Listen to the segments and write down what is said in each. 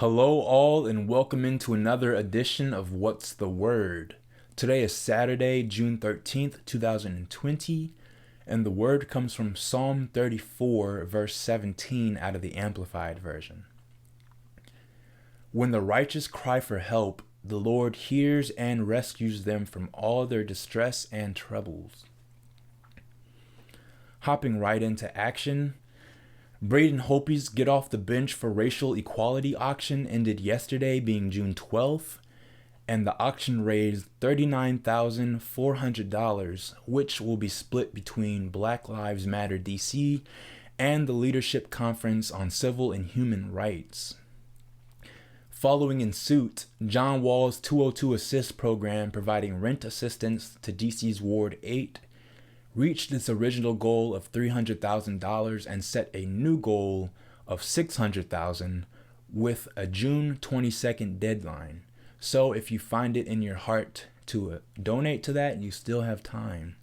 Hello, all, and welcome into another edition of What's the Word. Today is Saturday, June 13th, 2020, and the word comes from Psalm 34, verse 17 out of the Amplified Version. When the righteous cry for help, the Lord hears and rescues them from all their distress and troubles. Hopping right into action, Braden Hope's Get Off the Bench for Racial Equality auction ended yesterday, being June 12th, and the auction raised $39,400, which will be split between Black Lives Matter D.C. and the Leadership Conference on Civil and Human Rights. Following in suit, John Wall's 202 Assist program providing rent assistance to D.C.'s Ward 8 reached its original goal of $300,000 and set a new goal of $600,000 with a June 22nd deadline. So if you find it in your heart to donate to that, you still have time.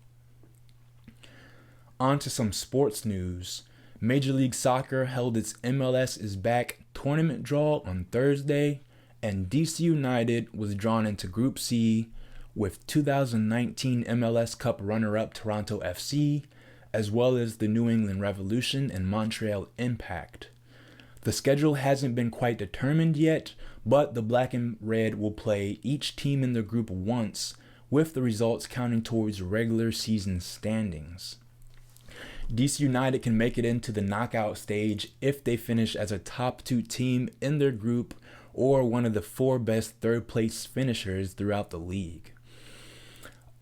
On to some sports news. Major League Soccer held its MLS is Back tournament draw on Thursday, and DC United was drawn into Group C with 2019 MLS Cup runner-up Toronto FC, as well as the New England Revolution and Montreal Impact. The schedule hasn't been quite determined yet, but the Black and Red will play each team in the group once, with the results counting towards regular season standings. DC United can make it into the knockout stage if they finish as a top 2 team in their group or one of the 4 best third-place finishers throughout the league.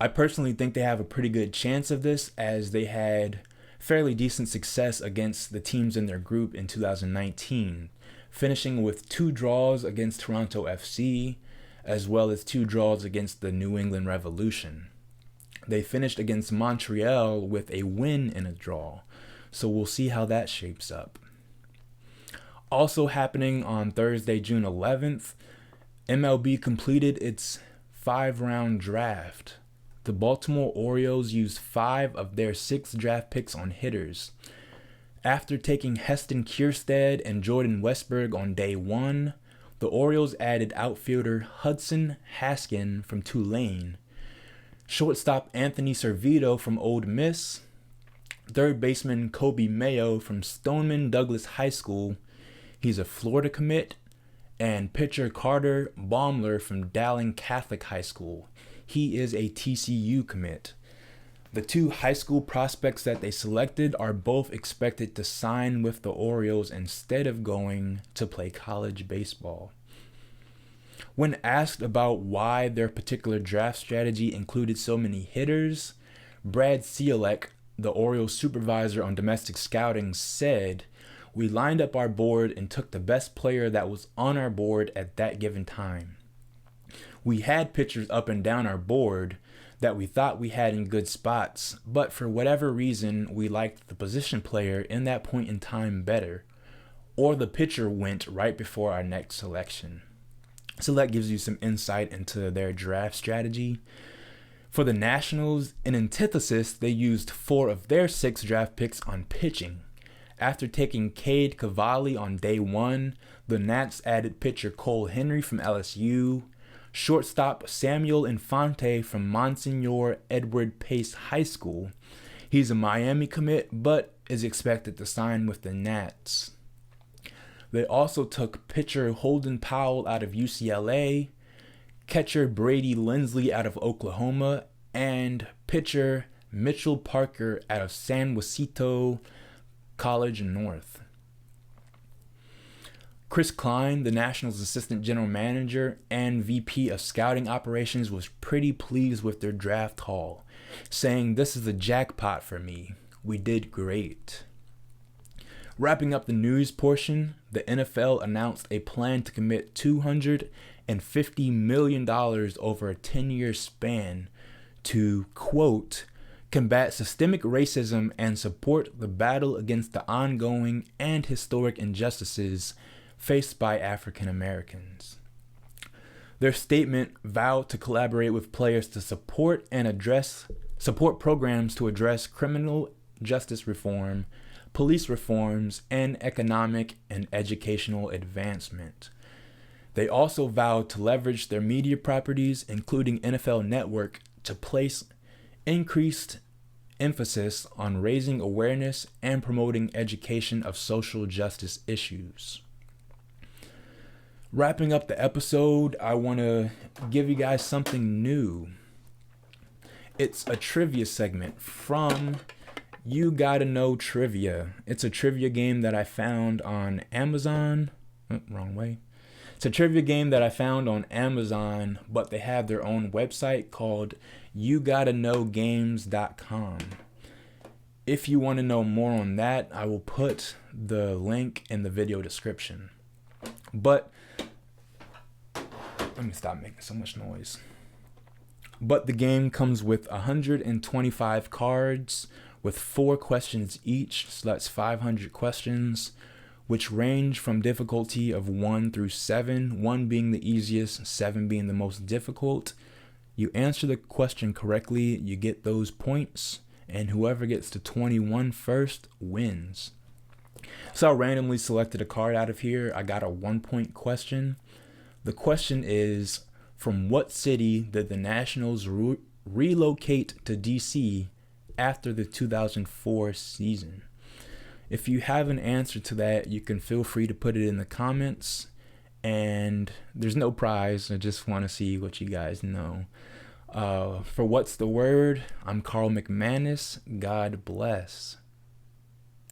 I personally think they have a pretty good chance of this, as they had fairly decent success against the teams in their group in 2019, finishing with 2 draws against Toronto FC, as well as 2 draws against the New England Revolution. They finished against Montreal with a win and a draw, so we'll see how that shapes up. Also happening on Thursday, June 11th, MLB completed its 5-round draft. The Baltimore Orioles used 5 of their 6 draft picks on hitters. After taking Heston Kjerstad and Jordan Westburg on day 1, the Orioles added outfielder Hudson Haskin from Tulane, shortstop Anthony Servito from Ole Miss, third baseman Kobe Mayo from Stoneman Douglas High School, he's a Florida commit, and pitcher Carter Baumler from Dowling Catholic High School. He is a TCU commit. The 2 high school prospects that they selected are both expected to sign with the Orioles instead of going to play college baseball. When asked about why their particular draft strategy included so many hitters, Brad Ciolek, the Orioles supervisor on domestic scouting, said, "We lined up our board and took the best player that was on our board at that given time. We had pitchers up and down our board that we thought we had in good spots, but for whatever reason, we liked the position player in that point in time better, or the pitcher went right before our next selection." So that gives you some insight into their draft strategy. For the Nationals, in antithesis, they used 4 of their 6 draft picks on pitching. After taking Cade Cavalli on day 1, the Nats added pitcher Cole Henry from LSU, shortstop Samuel Infante from Monsignor Edward Pace High School. He's a Miami commit, but is expected to sign with the Nats. They also took pitcher Holden Powell out of UCLA, catcher Brady Lindsley out of Oklahoma, and pitcher Mitchell Parker out of San Jacinto College North. Chris Klein, the Nationals' assistant general manager and VP of scouting operations, was pretty pleased with their draft haul, saying, "This is a jackpot for me. We did great." Wrapping up the news portion, the NFL announced a plan to commit $250 million over a 10-year span to, quote, "combat systemic racism and support the battle against the ongoing and historic injustices faced by African Americans." Their statement vowed to collaborate with players to support programs to address criminal justice reform, police reforms, and economic and educational advancement. They also vowed to leverage their media properties, including NFL Network, to place increased emphasis on raising awareness and promoting education of social justice issues. Wrapping up the episode, I want to give you guys something new. It's a trivia segment from You Gotta Know Trivia. It's a trivia game that I found on Amazon. Wrong way. It's a trivia game that I found on Amazon, but they have their own website called YouGottaKnowGames.com. If you want to know more on that, I will put the link in the video description. But let me stop making so much noise. But the game comes with 125 cards with 4 questions each, so that's 500 questions, which range from difficulty of 1 through 7, 1 being the easiest, 7 being the most difficult. You answer the question correctly, you get those points, and whoever gets to 21 first wins. So I randomly selected a card out of here. I got a 1-point question. The question is, from what city did the Nationals relocate to D.C. after the 2004 season? If you have an answer to that, you can feel free to put it in the comments. And there's no prize. I just want to see what you guys know. For What's the Word, I'm Carl McManus. God bless.